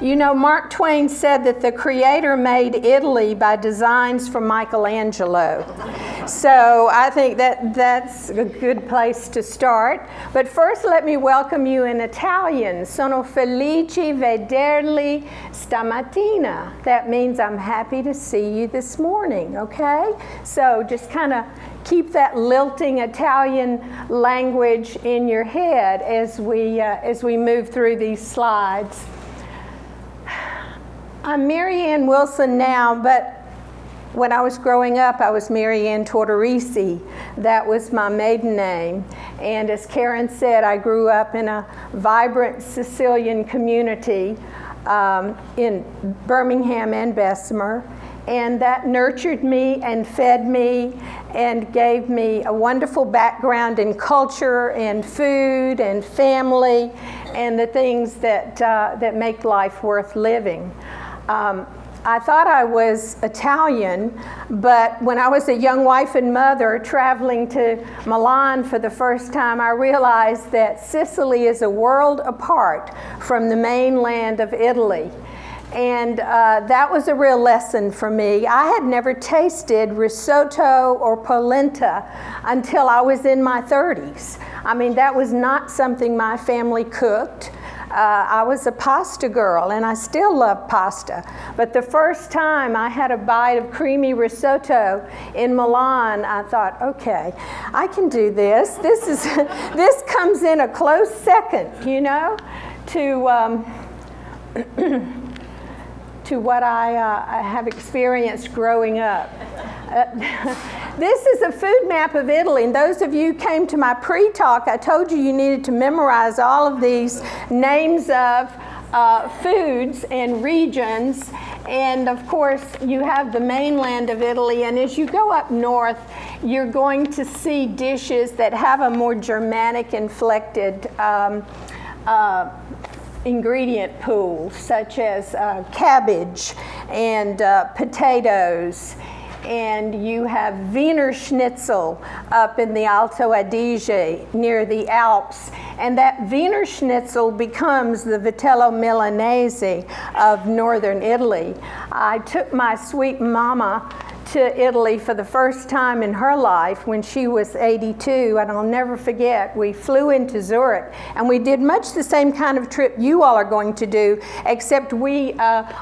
You know, Mark Twain said that the Creator made Italy by designs from Michelangelo. So I think that that's a good place to start. But first, let me welcome you in Italian. Sono felice vederli stamattina. That means I'm happy to see you this morning, okay? So just kind of keep that lilting Italian language in your head as we move through these slides. I'm Mary Ann Wilson now, but when I was growing up, I was Mary Ann Tortorisi. That was my maiden name. And as Karen said, I grew up in a vibrant Sicilian community in Birmingham and Bessemer. And that nurtured me and fed me and gave me a wonderful background in culture and food and family and the things that make life worth living. I thought I was Italian, but when I was a young wife and mother traveling to Milan for the first time, I realized that Sicily is a world apart from the mainland of Italy. And that was a real lesson for me. I had never tasted risotto or polenta until I was in my 30s. I mean, that was not something my family cooked. I was a pasta girl, and I still love pasta. But the first time I had a bite of creamy risotto in Milan, I thought, okay, I can do this. This comes in a close second, you know, to what I have experienced growing up. This is a food map of Italy, and those of you who came to my pre-talk, I told you you needed to memorize all of these names of foods and regions, and of course you have the mainland of Italy, and as you go up north, you're going to see dishes that have a more Germanic inflected ingredient pool, such as cabbage and potatoes. And you have Wiener Schnitzel up in the Alto Adige near the Alps. And that Wiener Schnitzel becomes the vitello milanese of northern Italy. I took my sweet mama to Italy for the first time in her life when she was 82, and I'll never forget, we flew into Zurich, and we did much the same kind of trip you all are going to do, except we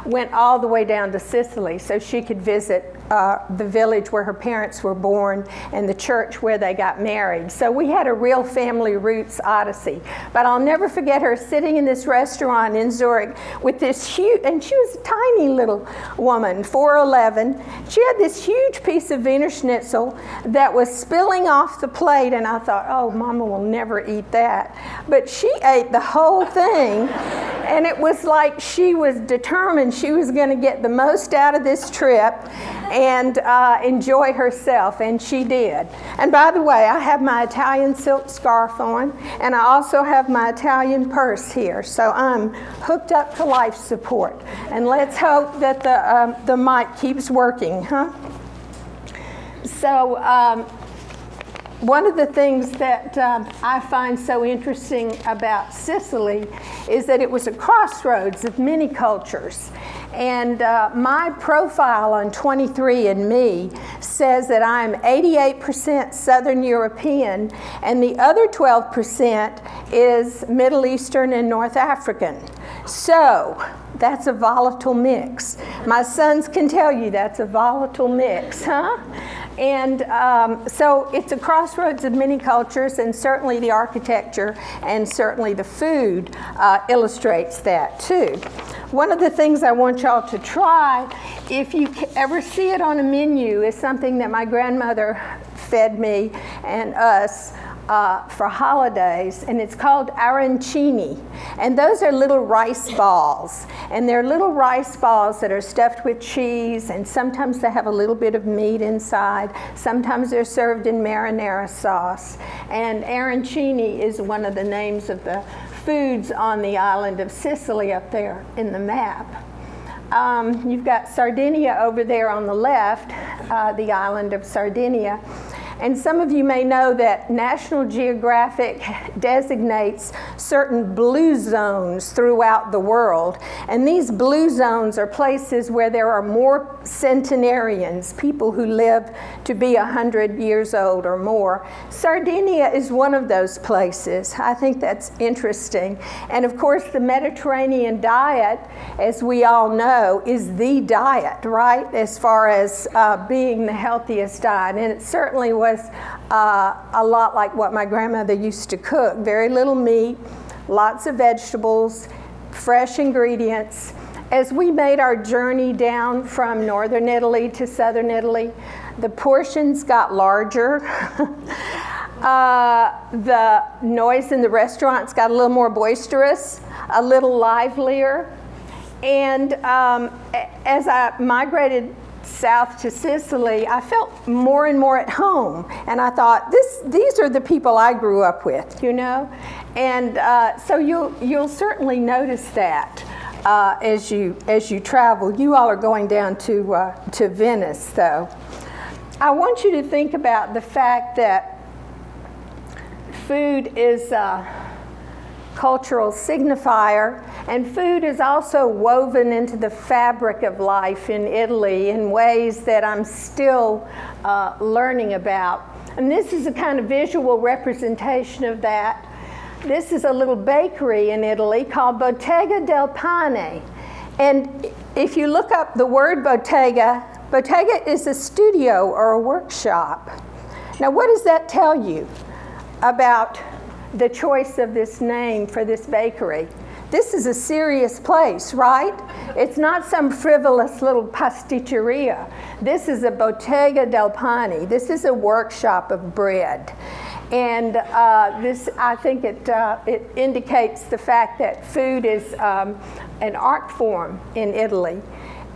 went all the way down to Sicily so she could visit the village where her parents were born and the church where they got married. So we had a real family roots odyssey. But I'll never forget her sitting in this restaurant in Zurich with this huge, and she was a tiny little woman, 4'11". She had this huge piece of Wiener Schnitzel that was spilling off the plate, and I thought, oh, Mama will never eat that. But she ate the whole thing, and it was like she was determined she was going to get the most out of this trip and enjoy herself, and she did. And by the way, I have my Italian silk scarf on, and I also have my Italian purse here, so I'm hooked up to life support. And let's hope that the mic keeps working, huh? So one of the things that I find so interesting about Sicily is that it was a crossroads of many cultures. And my profile on 23andMe says that I'm 88% Southern European, and the other 12% is Middle Eastern and North African. So that's a volatile mix. My sons can tell you that's a volatile mix, huh? And so it's a crossroads of many cultures, and certainly the architecture and certainly the food illustrates that too. One of the things I want y'all to try, if you ever see it on a menu, is something that my grandmother fed me and us for holidays, and it's called arancini. And those are little rice balls. And they're little rice balls that are stuffed with cheese, and sometimes they have a little bit of meat inside. Sometimes they're served in marinara sauce. And arancini is one of the names of the foods on the island of Sicily up there in the map. You've got Sardinia over there on the left, the island of Sardinia. And some of you may know that National Geographic designates certain blue zones throughout the world. And these blue zones are places where there are more centenarians, people who live to be 100 years old or more. Sardinia is one of those places. I think that's interesting. And of course, the Mediterranean diet, as we all know, is the diet, right? As far as being the healthiest diet. And it certainly was a lot like what my grandmother used to cook. Very little meat, lots of vegetables, fresh ingredients. As we made our journey down from northern Italy to southern Italy, the portions got larger. The noise in the restaurants got a little more boisterous, a little livelier. And as I migrated south to Sicily, I felt more and more at home. And I thought, these are the people I grew up with, you know? And so you'll certainly notice that as you travel. You all are going down to Venice, though. I want you to think about the fact that food is a cultural signifier, and food is also woven into the fabric of life in Italy in ways that I'm still learning about. And this is a kind of visual representation of that. This is a little bakery in Italy called Bottega del Pane. And if you look up the word bottega, bottega is a studio or a workshop. Now, what does that tell you about the choice of this name for this bakery? This is a serious place, right? It's not some frivolous little pasticceria. This is a Bottega del Pane. This is a workshop of bread. And this, I think it indicates the fact that food is an art form in Italy.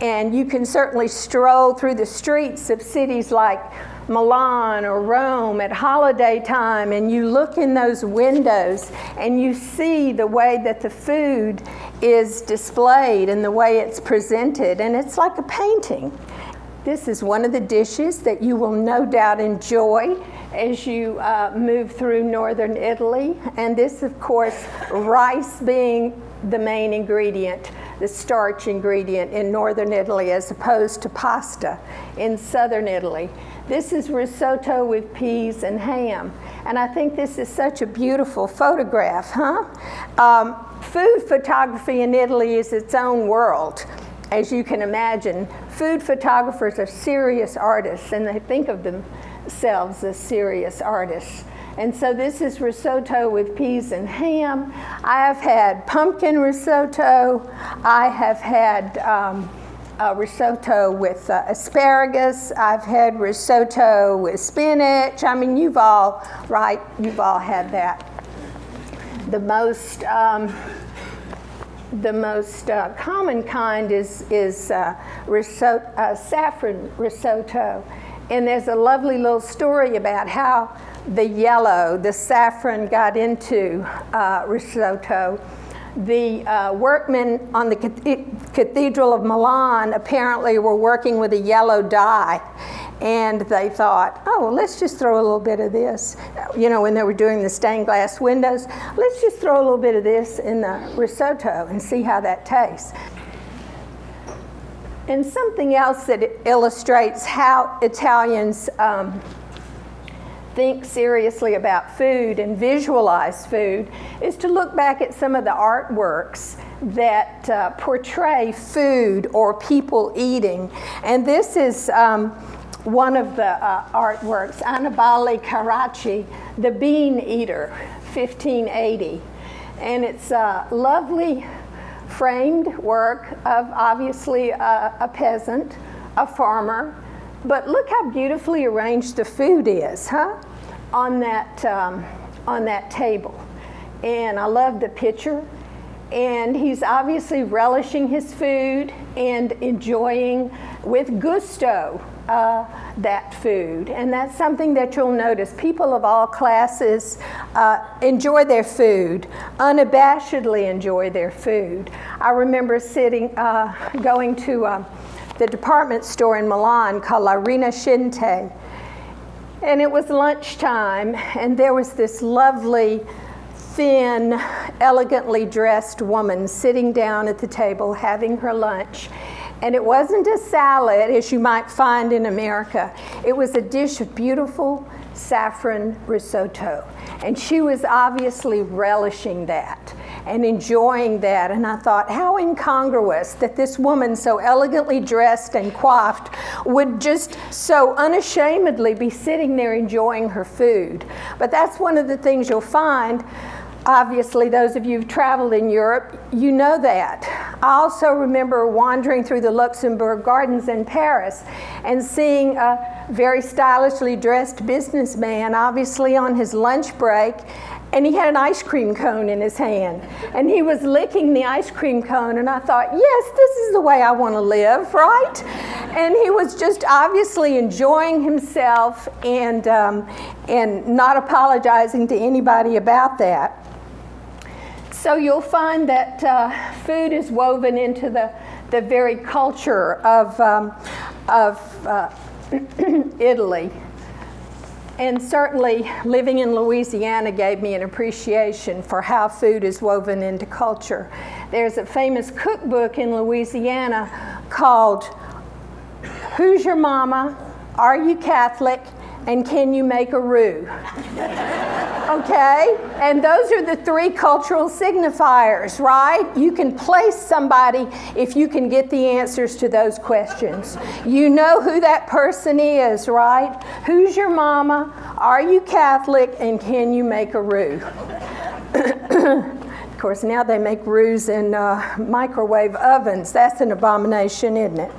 And you can certainly stroll through the streets of cities like Milan or Rome at holiday time, and you look in those windows and you see the way that the food is displayed and the way it's presented, and it's like a painting. This is one of the dishes that you will no doubt enjoy as you move through northern Italy. And this, of course, rice being the main ingredient, the starch ingredient in northern Italy, as opposed to pasta in southern Italy. This is risotto with peas and ham. And I think this is such a beautiful photograph, huh? Food photography in Italy is its own world. As you can imagine, food photographers are serious artists, and they think of themselves as serious artists. And so this is risotto with peas and ham. I have had pumpkin risotto. I have had risotto with asparagus. I've had risotto with spinach. I mean, you've all had that. The most common kind is saffron risotto. And there's a lovely little story about how the saffron got into risotto. The workmen on the Cathedral of Milan apparently were working with a yellow dye, and they thought, oh, well, let's just throw a little bit of this. You know, when they were doing the stained glass windows, let's just throw a little bit of this in the risotto and see how that tastes. And something else that illustrates how Italians think seriously about food and visualize food is to look back at some of the artworks that portray food or people eating. And this is one of the artworks, Annibale Carracci, The Bean Eater, 1580. And it's a lovely framed work of obviously a peasant, a farmer, but look how beautifully arranged the food is, huh? On that table. And I love the picture. And he's obviously relishing his food and enjoying with gusto that food. And that's something that you'll notice. People of all classes enjoy their food, unabashedly enjoy their food. I remember going to the department store in Milan called La Rinascente. And it was lunchtime, and there was this lovely, thin, elegantly dressed woman sitting down at the table having her lunch. And it wasn't a salad, as you might find in America. It was a dish of beautiful saffron risotto. And she was obviously relishing that and enjoying that. And I thought, how incongruous that this woman, so elegantly dressed and coiffed, would just so unashamedly be sitting there enjoying her food. But that's one of the things you'll find. Obviously, those of you who've traveled in Europe, you know that. I also remember wandering through the Luxembourg Gardens in Paris and seeing a very stylishly dressed businessman, obviously on his lunch break, and he had an ice cream cone in his hand. And he was licking the ice cream cone, and I thought, yes, this is the way I want to live, right? And he was just obviously enjoying himself and not apologizing to anybody about that. So you'll find that food is woven into the very culture of Italy. And certainly living in Louisiana gave me an appreciation for how food is woven into culture. There's a famous cookbook in Louisiana called Who's Your Mama? Are You Catholic? And Can You Make a Roux? Okay? And those are the three cultural signifiers, right? You can place somebody if you can get the answers to those questions. You know who that person is, right? Who's your mama? Are you Catholic? And can you make a roux? Of course, now they make roux in microwave ovens. That's an abomination, isn't it?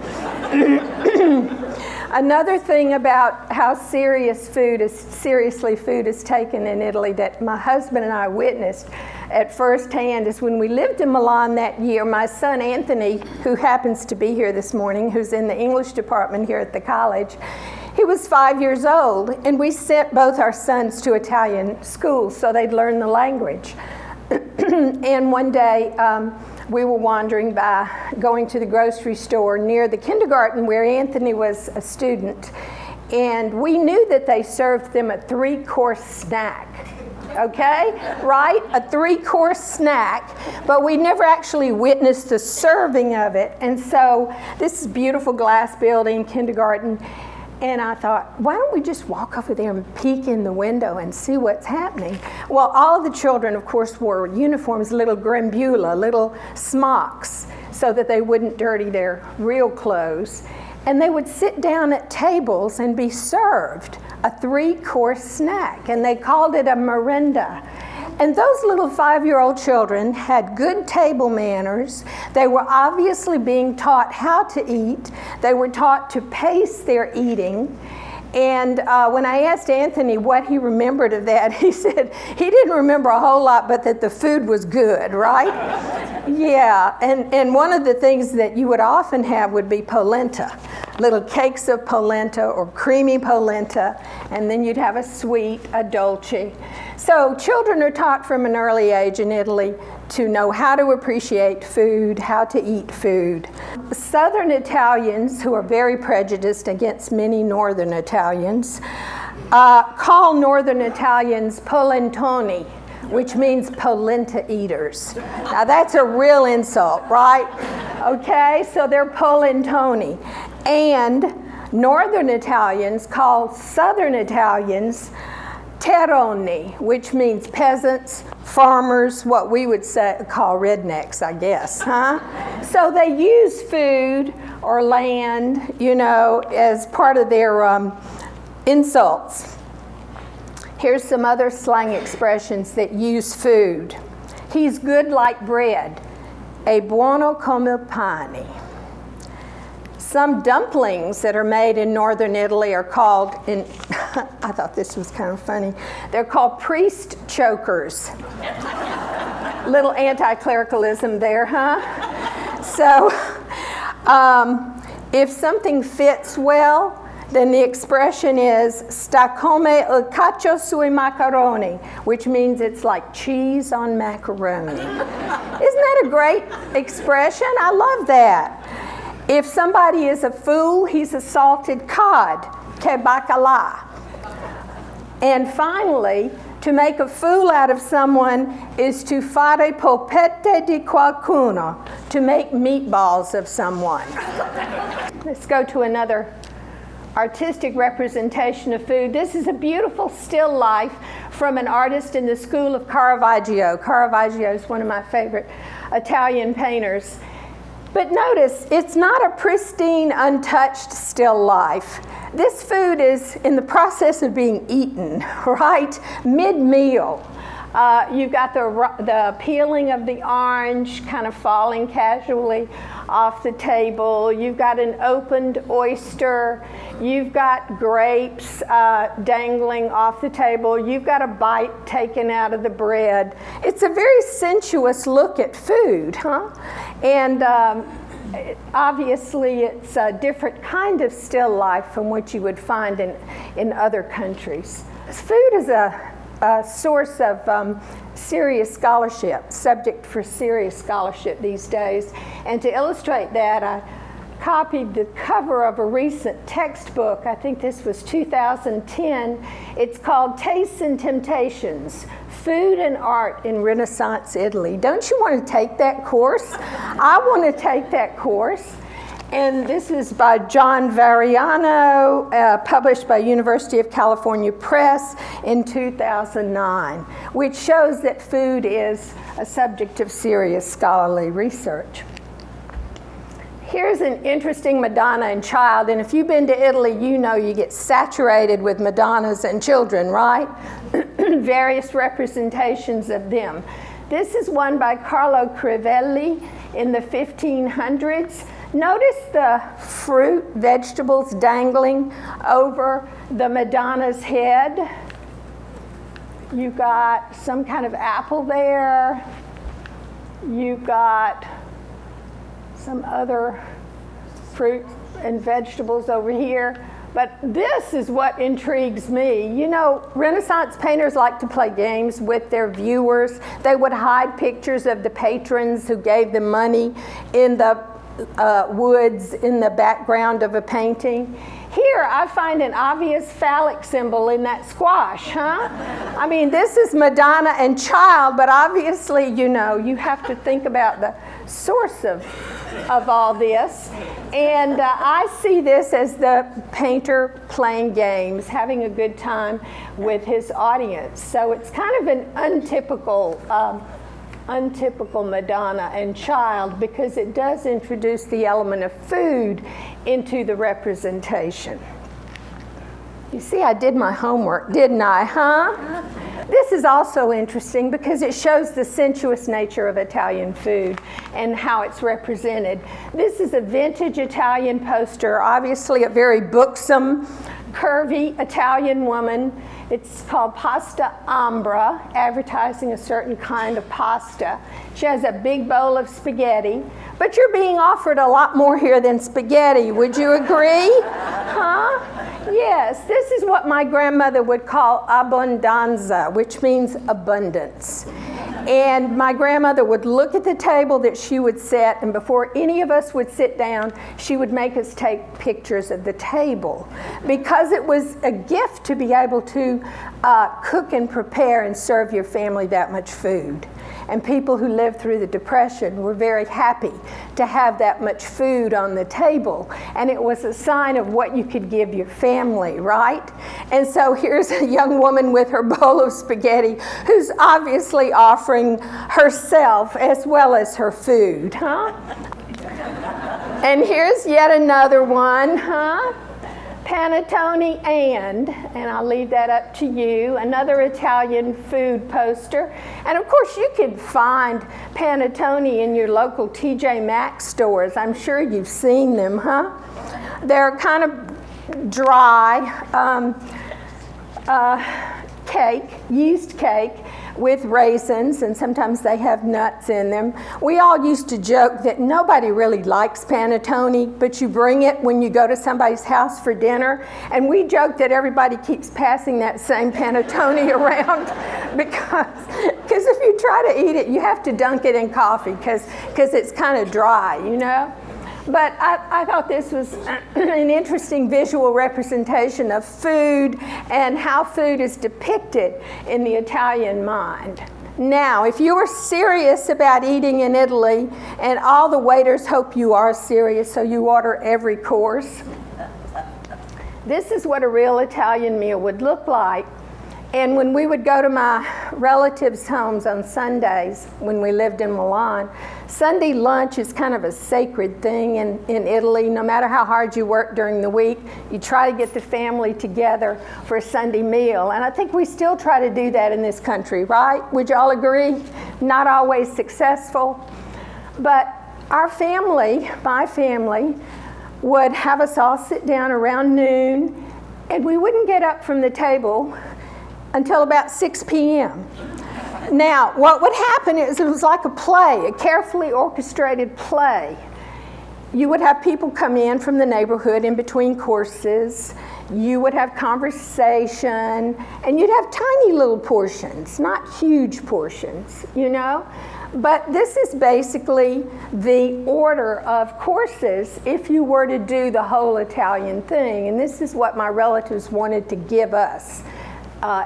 Another thing about how seriously food is taken in Italy that my husband and I witnessed at first hand is when we lived in Milan that year, my son Anthony, who happens to be here this morning, who's in the English department here at the college, he was 5 years old, and we sent both our sons to Italian schools so they'd learn the language. And one day, we were wandering by, going to the grocery store near the kindergarten where Anthony was a student, and we knew that they served them a 3-course snack, okay? Right? A 3-course snack, but we never actually witnessed the serving of it. And so this is a beautiful glass building, kindergarten, and I thought, why don't we just walk over there and peek in the window and see what's happening? Well, all of the children, of course, wore uniforms, little grembula, little smocks, so that they wouldn't dirty their real clothes. And they would sit down at tables and be served a 3-course snack, and they called it a merenda. And those little 5-year-old children had good table manners. They were obviously being taught how to eat. They were taught to pace their eating. And when I asked Anthony what he remembered of that, he said he didn't remember a whole lot, but that the food was good, right? Yeah, and one of the things that you would often have would be polenta, little cakes of polenta or creamy polenta, and then you'd have a sweet, a dolce. So children are taught from an early age in Italy to know how to appreciate food, how to eat food. Southern Italians, who are very prejudiced against many Northern Italians, call Northern Italians polentoni, which means polenta eaters. Now that's a real insult, right? Okay, so they're polentoni. And Northern Italians call Southern Italians terroni, which means peasants, farmers, what we would call rednecks, I guess, huh? So they use food or land, you know, as part of their insults. Here's some other slang expressions that use food. He's good like bread. È buono come il pane. Some dumplings that are made in northern Italy are called, I thought this was kind of funny, they're called priest chokers. Little anti-clericalism there, huh? So if something fits well, then the expression is sta come il cacio sui macaroni, which means it's like cheese on macaroni. Isn't that a great expression? I love that. If somebody is a fool, he's a salted cod, che bacala. And finally, to make a fool out of someone is to fare polpette di qualcuno, to make meatballs of someone. Let's go to another artistic representation of food. This is a beautiful still life from an artist in the school of Caravaggio. Caravaggio is one of my favorite Italian painters. But notice, it's not a pristine, untouched still life. This food is in the process of being eaten, right? Mid-meal. You've got the peeling of the orange kind of falling casually off the table. You've got an opened oyster. You've got grapes dangling off the table. You've got a bite taken out of the bread. It's a very sensuous look at food, huh? And obviously it's a different kind of still life from what you would find in other countries. Food is a source of serious scholarship, subject for serious scholarship these days. And to illustrate that, I copied the cover of a recent textbook. I think this was 2010. It's called Tastes and Temptations, Food and Art in Renaissance Italy. Don't you want to take that course? I want to take that course. And this is by John Variano, published by University of California Press in 2009, which shows that food is a subject of serious scholarly research. Here's an interesting Madonna and child, and if you've been to Italy, you know you get saturated with Madonnas and children, right? Various representations of them. This is one by Carlo Crivelli in the 1500s. Notice the fruit, vegetables dangling over the Madonna's head. You've got some kind of apple there. You've got some other fruit and vegetables over here. But this is what intrigues me. You know, Renaissance painters like to play games with their viewers. They would hide pictures of the patrons who gave them money in the woods in the background of a painting. Here I find an obvious phallic symbol in that squash, huh? I mean, this is Madonna and child, but obviously, you know, you have to think about the source of all this. And I see this as the painter playing games, having a good time with his audience. So it's kind of an untypical Madonna and child, because it does introduce the element of food into the representation. You see, I did my homework, didn't I, huh? This is also interesting because it shows the sensuous nature of Italian food and how it's represented. This is a vintage Italian poster, obviously a very buxom, curvy Italian woman. It's called Pasta Ambra, advertising a certain kind of pasta. She has a big bowl of spaghetti, but you're being offered a lot more here than spaghetti. Would you agree? Huh? Yes, this is what my grandmother would call abbondanza, which means abundance. And my grandmother would look at the table that she would set, and before any of us would sit down, she would make us take pictures of the table, because it was a gift to be able to cook and prepare and serve your family that much food. And people who lived through the Depression were very happy to have that much food on the table. And it was a sign of what you could give your family, right? And so here's a young woman with her bowl of spaghetti who's obviously offering herself as well as her food, huh? And here's yet another one, huh? Panettone and I'll leave that up to you, another Italian food poster. And of course you can find Panettone in your local TJ Maxx stores. I'm sure you've seen them, huh? They're kind of dry cake, yeast cake, with raisins, and sometimes they have nuts in them. We all used to joke that nobody really likes panettone, but you bring it when you go to somebody's house for dinner, and we joke that everybody keeps passing that same panettone around because if you try to eat it, you have to dunk it in coffee because it's kind of dry, you know? But I thought this was an interesting visual representation of food and how food is depicted in the Italian mind. Now, if you are serious about eating in Italy, and all the waiters hope you are serious, so you order every course, this is what a real Italian meal would look like. And when we would go to my relatives' homes on Sundays, when we lived in Milan, Sunday lunch is kind of a sacred thing in Italy. No matter how hard you work during the week, you try to get the family together for a Sunday meal. And I think we still try to do that in this country, right? Would you all agree? Not always successful. But our family, my family, would have us all sit down around noon, and we wouldn't get up from the table until about 6 p.m. Now, what would happen is it was like a play, a carefully orchestrated play. You would have people come in from the neighborhood in between courses. You would have conversation, and you'd have tiny little portions, not huge portions, you know? But this is basically the order of courses if you were to do the whole Italian thing. And this is what my relatives wanted to give us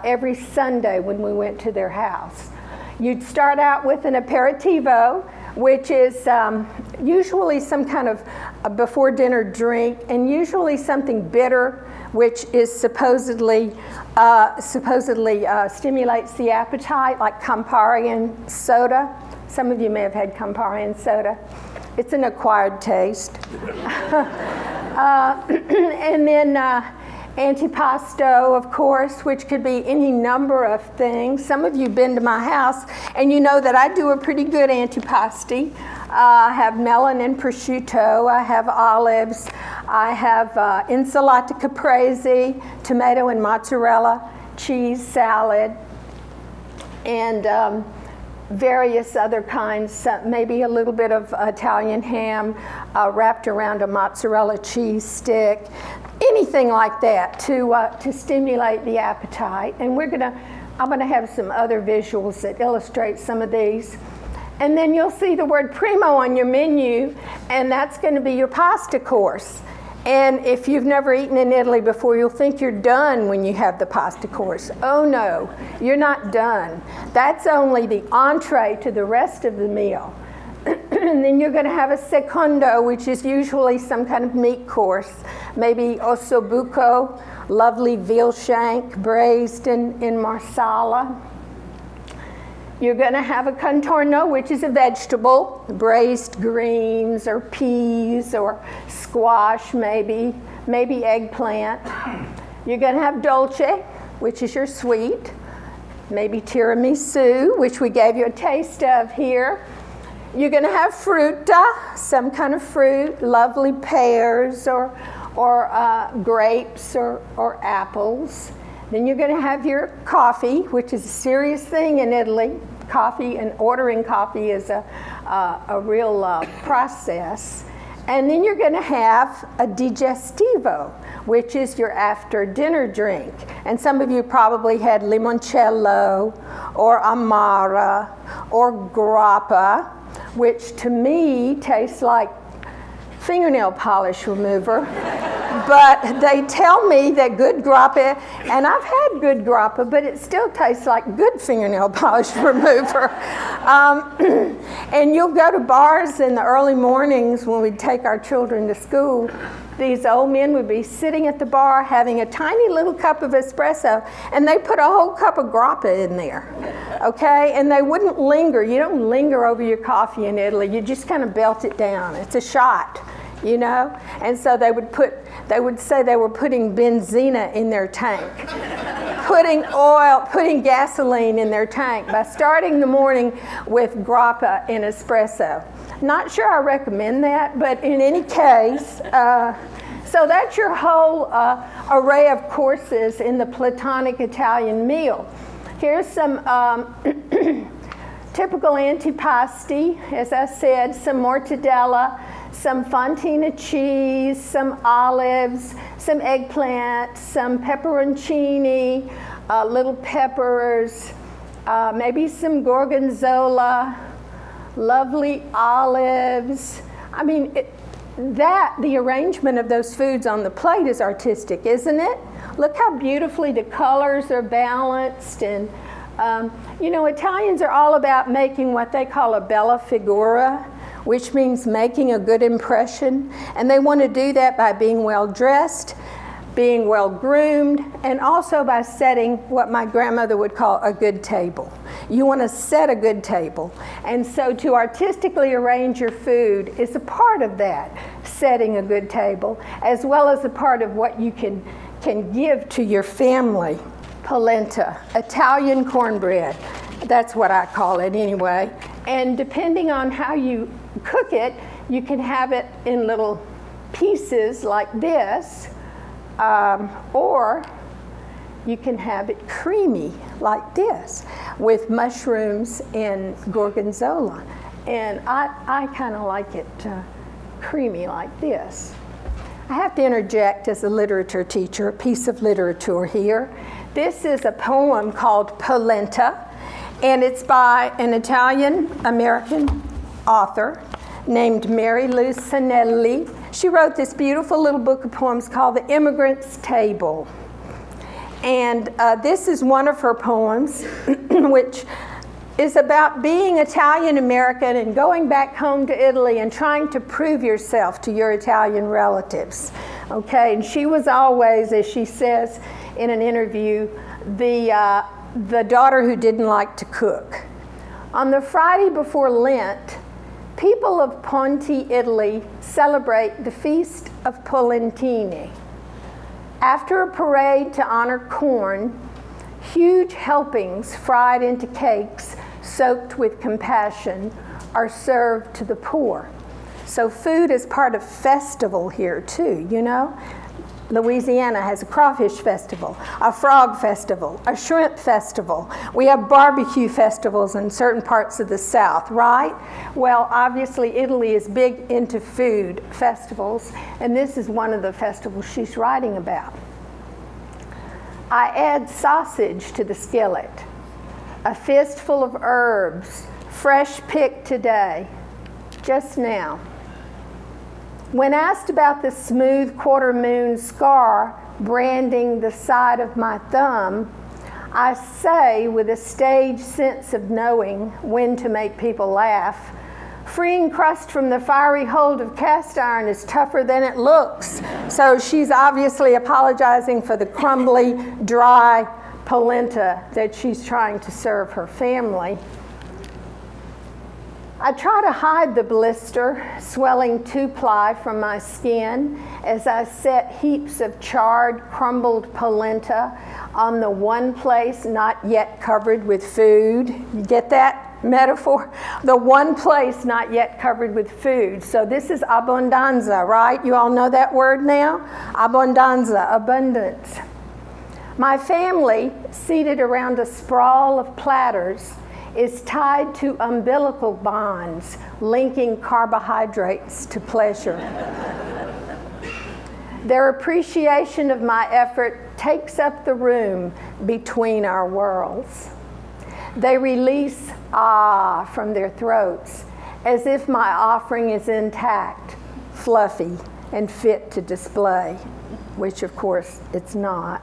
every Sunday when we went to their house. You'd start out with an aperitivo, which is usually some kind of a before dinner drink, and usually something bitter, which is supposedly stimulates the appetite, like Campari and soda. Some of you may have had Campari and soda. It's an acquired taste. And then antipasto, of course, which could be any number of things. Some of you have been to my house, and you know that I do a pretty good antipasti. I have melon and prosciutto, I have olives, I have insalata caprese, tomato and mozzarella, cheese salad, and various other kinds, maybe a little bit of Italian ham wrapped around a mozzarella cheese stick, anything like that to stimulate the appetite. And I'm gonna have some other visuals that illustrate some of these. And then you'll see the word primo on your menu, and that's gonna be your pasta course. And if you've never eaten in Italy before, you'll think you're done when you have the pasta course. Oh no, you're not done. That's only the entree to the rest of the meal. And then you're going to have a secondo, which is usually some kind of meat course, maybe osso buco, lovely veal shank braised in marsala. You're going to have a contorno, which is a vegetable, braised greens or peas or squash, maybe eggplant. You're going to have dolce, which is your sweet, maybe tiramisu, which we gave you a taste of here. You're going to have frutta, some kind of fruit, lovely pears or grapes or apples. Then you're going to have your coffee, which is a serious thing in Italy. Coffee and ordering coffee is a real process. And then you're going to have a digestivo, which is your after dinner drink. And some of you probably had limoncello or amara or grappa, which to me tastes like fingernail polish remover. But they tell me that good grappa, and I've had good grappa, but it still tastes like good fingernail polish remover. And you'll go to bars in the early mornings when we'd take our children to school. These old men would be sitting at the bar having a tiny little cup of espresso, and they put a whole cup of grappa in there, okay? And they wouldn't linger. You don't linger over your coffee in Italy. You just kind of belt it down. It's a shot, you know? And so they would say they were putting benzina in their tank, putting oil, putting gasoline in their tank by starting the morning with grappa and espresso. Not sure I recommend that, but in any case, so that's your whole array of courses in the Platonic Italian meal. Here's some typical antipasti, as I said, some mortadella, some fontina cheese, some olives, some eggplant, some pepperoncini, little peppers, maybe some gorgonzola, lovely olives. I mean, the arrangement of those foods on the plate is artistic, isn't it? Look how beautifully the colors are balanced. And you know, Italians are all about making what they call a bella figura, which means making a good impression. And they want to do that by being well dressed, being well groomed, and also by setting what my grandmother would call a good table. You want to set a good table. And so to artistically arrange your food is a part of that, setting a good table, as well as a part of what you can give to your family. Polenta, Italian cornbread. That's what I call it anyway. And depending on how you cook it, you can have it in little pieces like this, or you can have it creamy like this with mushrooms and gorgonzola. And I kind of like it creamy like this. I have to interject as a literature teacher, a piece of literature here. This is a poem called Polenta, and it's by an Italian-American author named Mary Lou Sanelli. She wrote this beautiful little book of poems called The Immigrant's Table. And this is one of her poems, which is about being Italian-American and going back home to Italy and trying to prove yourself to your Italian relatives. Okay, and she was always, as she says in an interview, the daughter who didn't like to cook. On the Friday before Lent, people of Ponte, Italy celebrate the Feast of Polentine. After a parade to honor corn, huge helpings fried into cakes soaked with compassion are served to the poor. So food is part of festival here too, you know? Louisiana has a crawfish festival, a frog festival, a shrimp festival. We have barbecue festivals in certain parts of the South, right? Well, obviously Italy is big into food festivals, and this is one of the festivals she's writing about. I add sausage to the skillet, a fistful of herbs, fresh picked today, just now. When asked about the smooth quarter moon scar branding the side of my thumb, I say with a stage sense of knowing when to make people laugh, freeing crust from the fiery hold of cast iron is tougher than it looks. So she's obviously apologizing for the crumbly, dry polenta that she's trying to serve her family. I try to hide the blister swelling 2-ply from my skin as I set heaps of charred, crumbled polenta on the one place not yet covered with food. You get that metaphor? The one place not yet covered with food. So this is abbondanza, right? You all know that word now? Abbondanza, abundance. My family, seated around a sprawl of platters, is tied to umbilical bonds linking carbohydrates to pleasure. Their appreciation of my effort takes up the room between our worlds. They release ah from their throats as if my offering is intact, fluffy, and fit to display, which of course it's not.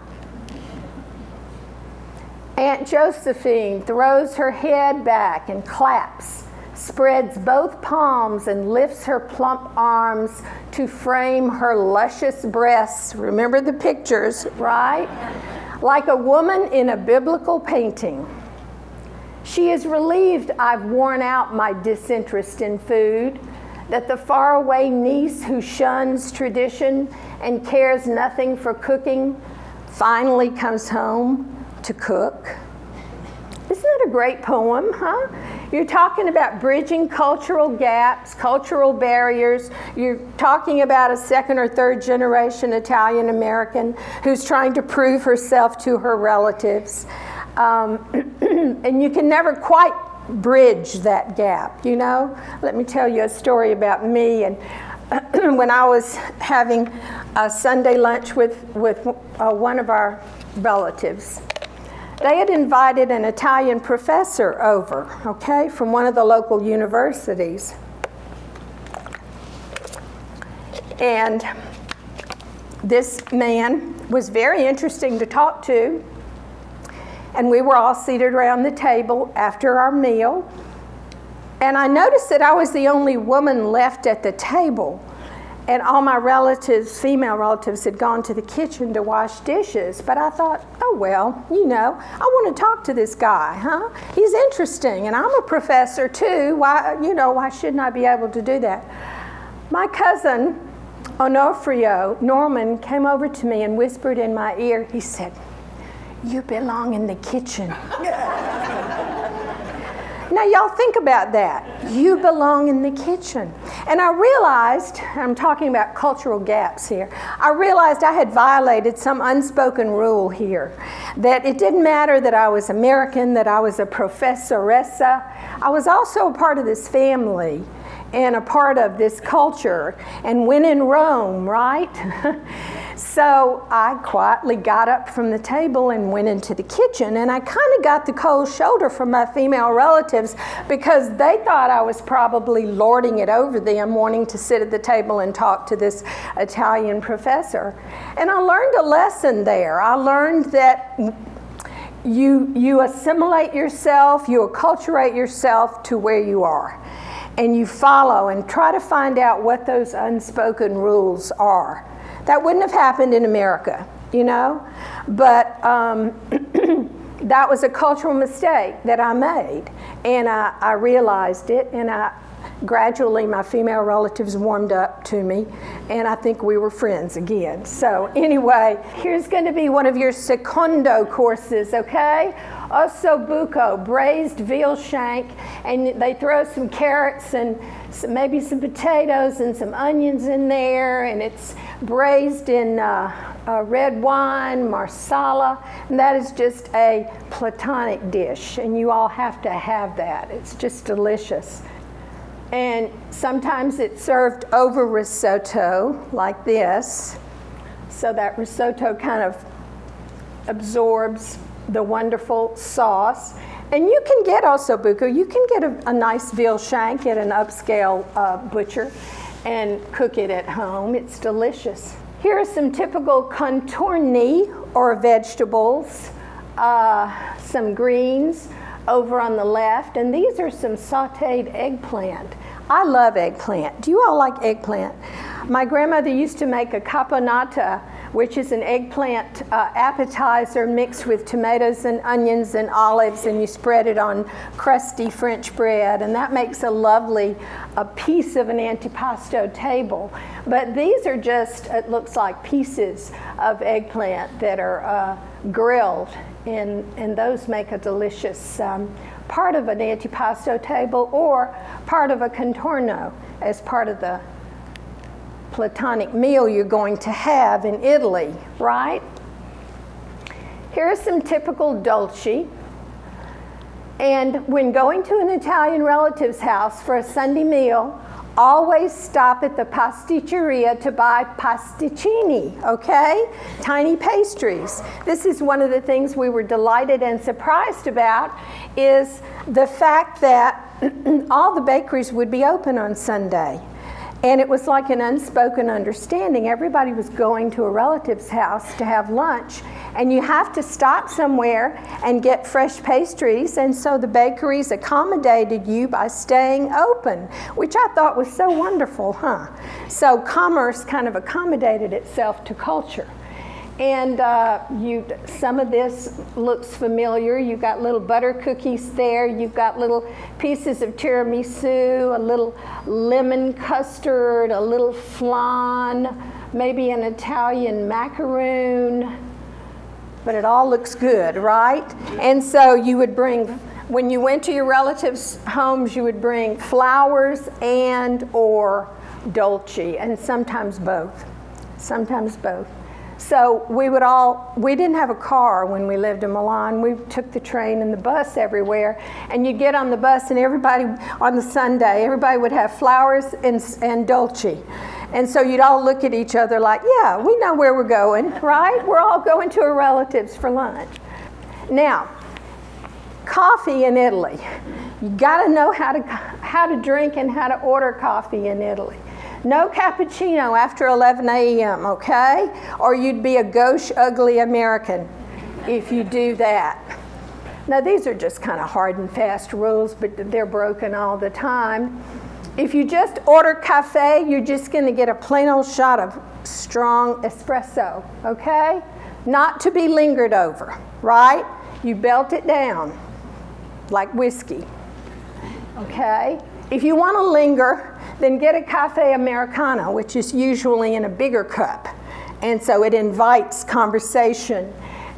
Aunt Josephine throws her head back and claps, spreads both palms and lifts her plump arms to frame her luscious breasts. Remember the pictures, right? Like a woman in a biblical painting. She is relieved I've worn out my disinterest in food, that the faraway niece who shuns tradition and cares nothing for cooking finally comes home to cook. Isn't that a great poem, huh? You're talking about bridging cultural gaps, cultural barriers. You're talking about a second or third generation Italian American who's trying to prove herself to her relatives. And you can never quite bridge that gap, you know? Let me tell you a story about me. And when I was having a Sunday lunch with one of our relatives, they had invited an Italian professor over, okay, from one of the local universities. And this man was very interesting to talk to. And we were all seated around the table after our meal. And I noticed that I was the only woman left at the table. And all my relatives, female relatives, had gone to the kitchen to wash dishes. But I thought, oh, well, you know, I want to talk to this guy, huh? He's interesting, and I'm a professor too. Why shouldn't I be able to do that? My cousin, Onofrio, Norman, came over to me and whispered in my ear. He said, "You belong in the kitchen." Now, y'all think about that. You belong in the kitchen. And I realized, I'm talking about cultural gaps here, I realized I had violated some unspoken rule here. That it didn't matter that I was American, that I was a professoressa. I was also a part of this family and a part of this culture. And when in Rome, right? So I quietly got up from the table and went into the kitchen, and I kind of got the cold shoulder from my female relatives because they thought I was probably lording it over them, wanting to sit at the table and talk to this Italian professor. And I learned a lesson there. I learned that you assimilate yourself, you acculturate yourself to where you are, and you follow and try to find out what those unspoken rules are. That wouldn't have happened in America, you know, but that was a cultural mistake that I made, and I realized it, and gradually my female relatives warmed up to me, and I think we were friends again. So anyway, here's going to be one of your secondo courses, okay? Osso buco, braised veal shank, and they throw some carrots and maybe some potatoes and some onions in there, and it's braised in red wine, marsala, and that is just a platonic dish, and you all have to have that. It's just delicious. And sometimes it's served over risotto like this, so that risotto kind of absorbs the wonderful sauce. And you can get osso buco, you can get a nice veal shank at an upscale butcher and cook it at home. It's delicious. Here are some typical contorni, or vegetables, some greens over on the left, and these are some sauteed eggplant. I love eggplant. Do you all like eggplant? My grandmother used to make a caponata, which is an eggplant appetizer mixed with tomatoes and onions and olives, and you spread it on crusty French bread, and that makes a lovely piece of an antipasto table. But these are just, it looks like pieces of eggplant that are grilled, and those make a delicious part of an antipasto table or part of a contorno as part of the platonic meal you're going to have in Italy, right? Here are some typical dolci. And when going to an Italian relative's house for a Sunday meal, always stop at the pasticceria to buy pasticcini, okay? Tiny pastries. This is one of the things we were delighted and surprised about, is the fact that all the bakeries would be open on Sunday. And it was like an unspoken understanding. Everybody was going to a relative's house to have lunch, and you have to stop somewhere and get fresh pastries, and so the bakeries accommodated you by staying open, which I thought was so wonderful, huh? So commerce kind of accommodated itself to culture. And some of this looks familiar. You've got little butter cookies there. You've got little pieces of tiramisu, a little lemon custard, a little flan, maybe an Italian macaroon. But it all looks good, right? And so you would bring, when you went to your relatives' homes, you would bring flowers and or dolce, and sometimes both. Sometimes both. So we didn't have a car when we lived in Milan. We took the train and the bus everywhere. And you'd get on the bus, and everybody, on the Sunday, everybody would have flowers and dolce. And so you'd all look at each other like, yeah, we know where we're going, right? We're all going to our relatives for lunch. Now, coffee in Italy. You got to know how to drink and how to order coffee in Italy. No cappuccino after 11 a.m., okay? Or you'd be a gauche, ugly American if you do that. Now, these are just kind of hard and fast rules, but they're broken all the time. If you just order cafe, you're just going to get a plain old shot of strong espresso, okay? Not to be lingered over, right? You belt it down like whiskey, okay? If you want to linger, then get a cafe Americano, which is usually in a bigger cup. And so it invites conversation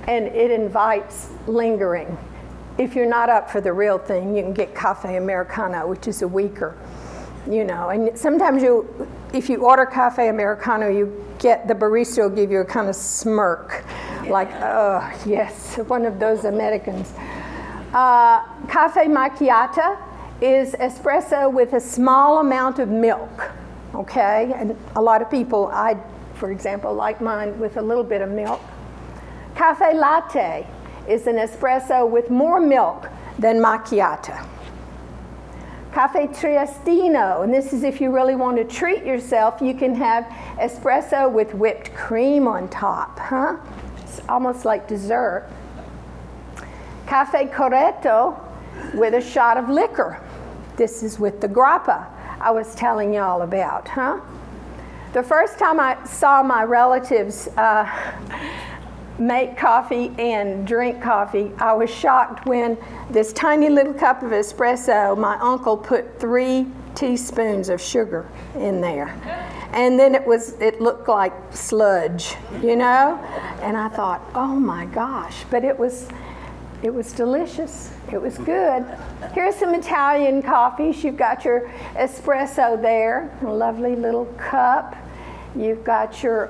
and it invites lingering. If you're not up for the real thing, you can get cafe Americano, which is a weaker, you know. And sometimes if you order cafe Americano, you get, the barista will give you a kind of smirk, like, oh, yes, one of those Americans. Cafe macchiato is espresso with a small amount of milk, okay? And a lot of people, I, for example, like mine with a little bit of milk. Cafe latte is an espresso with more milk than macchiato. Cafe triestino, and this is if you really want to treat yourself, you can have espresso with whipped cream on top, huh? It's almost like dessert. Cafe corretto with a shot of liquor. This is with the grappa I was telling y'all about, huh? The first time I saw my relatives make coffee and drink coffee, I was shocked when this tiny little cup of espresso, my uncle put 3 teaspoons of sugar in there. And then it looked like sludge, you know? And I thought, oh my gosh, but it was delicious. It was good. Here's some Italian coffees. You've got your espresso there, a lovely little cup. You've got your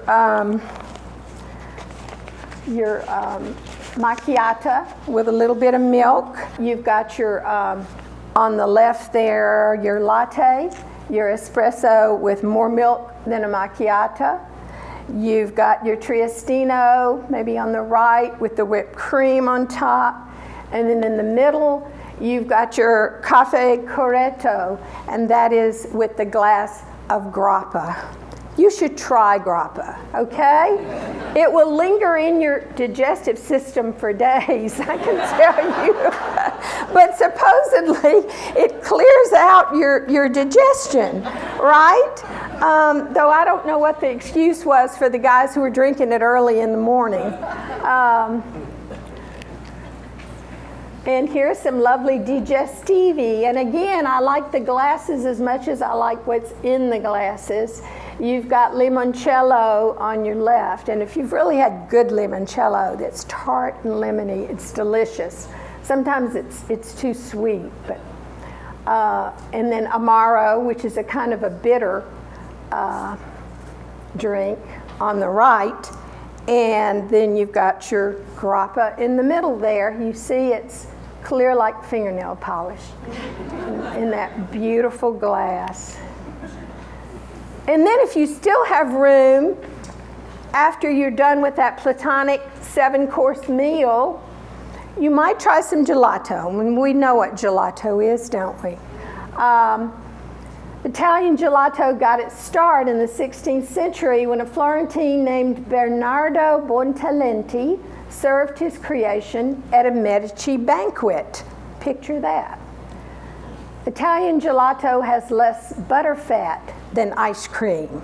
macchiato with a little bit of milk. You've got your, on the left there, your latte, your espresso with more milk than a macchiato. You've got your triestino, maybe on the right, with the whipped cream on top. And then in the middle, you've got your cafe corretto, and that is with the glass of grappa. You should try grappa, okay? It will linger in your digestive system for days, I can tell you. But supposedly, it clears out your digestion, right? Though I don't know what the excuse was for the guys who were drinking it early in the morning. And here's some lovely digestivi. And again, I like the glasses as much as I like what's in the glasses. You've got limoncello on your left. And if you've really had good limoncello that's tart and lemony, it's delicious. Sometimes it's too sweet. But and then Amaro, which is a kind of a bitter drink on the right. And then you've got your grappa in the middle there. You see it's clear like fingernail polish in that beautiful glass. And then if you still have room, after you're done with that platonic 7-course meal, you might try some gelato. And we know what gelato is, don't we? Italian gelato got its start in the 16th century when a Florentine named Bernardo Bontalenti served his creation at a Medici banquet. Picture that. Italian gelato has less butterfat than ice cream.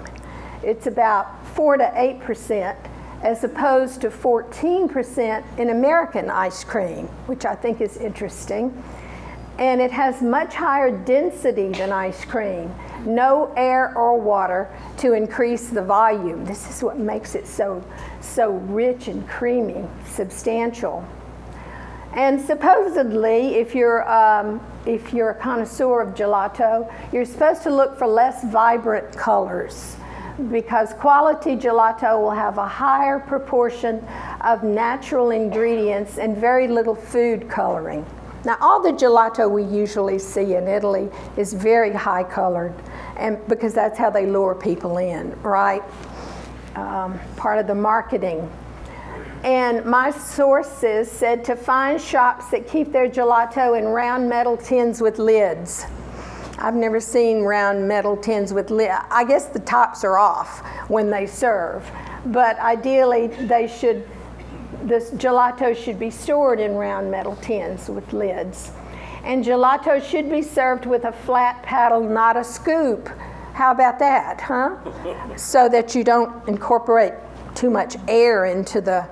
It's about 4 to 8%, as opposed to 14% in American ice cream, which I think is interesting. And it has much higher density than ice cream. No air or water to increase the volume. This is what makes it so rich and creamy, substantial. And supposedly, if you're a connoisseur of gelato, you're supposed to look for less vibrant colors, because quality gelato will have a higher proportion of natural ingredients and very little food coloring. Now, all the gelato we usually see in Italy is very high colored, and because that's how they lure people in, right? Part of the marketing. And my sources said to find shops that keep their gelato in round metal tins with lids. I've never seen round metal tins with lid. I guess the tops are off when they serve, but ideally this gelato should be stored in round metal tins with lids. And gelato should be served with a flat paddle, not a scoop. How about that, huh? So that you don't incorporate too much air into the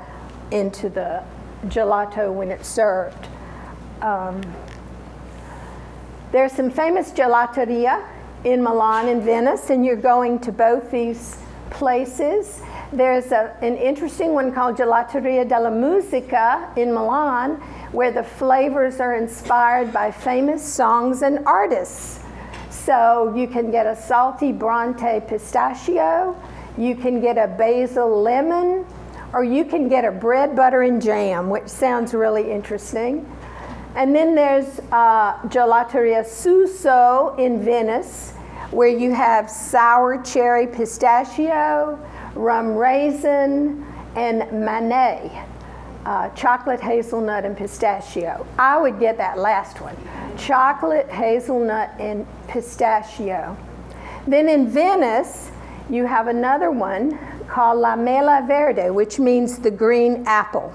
gelato when it's served. There's some famous gelaterie in Milan and Venice, and you're going to both these places. There's an interesting one called Gelateria della Musica in Milan, where the flavors are inspired by famous songs and artists. So you can get a salty Bronte pistachio, you can get a basil lemon, or you can get a bread, butter, and jam, which sounds really interesting. And then there's Gelateria Suso in Venice, where you have sour cherry pistachio, rum raisin, and manet, chocolate, hazelnut, and pistachio. I would get that last one, chocolate, hazelnut, and pistachio. Then in Venice, you have another one called La Mela Verde, which means the green apple.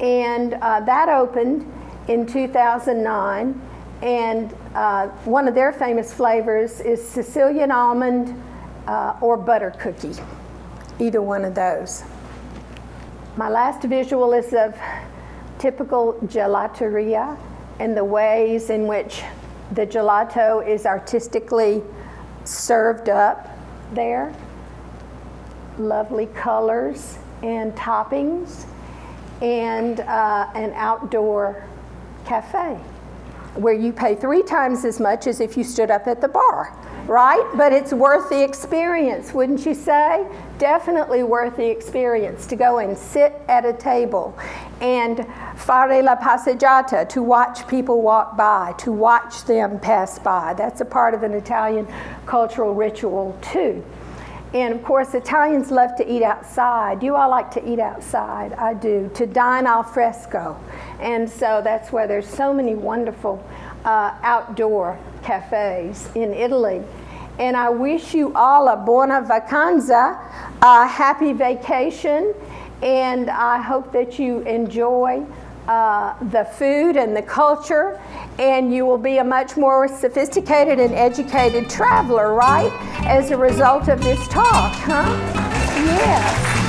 And that opened in 2009, and one of their famous flavors is Sicilian almond or butter cookie, either one of those. My last visual is of typical gelateria and the ways in which the gelato is artistically served up there. Lovely colors and toppings, and an outdoor cafe where you pay 3 times as much as if you stood up at the bar, right? But it's worth the experience, wouldn't you say? Definitely worth the experience to go and sit at a table and fare la passeggiata, to watch people walk by, to watch them pass by. That's a part of an Italian cultural ritual too. And of course, Italians love to eat outside. You all like to eat outside. I do. To dine al fresco. And so that's why there's so many wonderful outdoor cafes in Italy. And I wish you all a buona vacanza, a happy vacation, and I hope that you enjoy the food and the culture, and you will be a much more sophisticated and educated traveler, right? As a result of this talk, huh? Yes.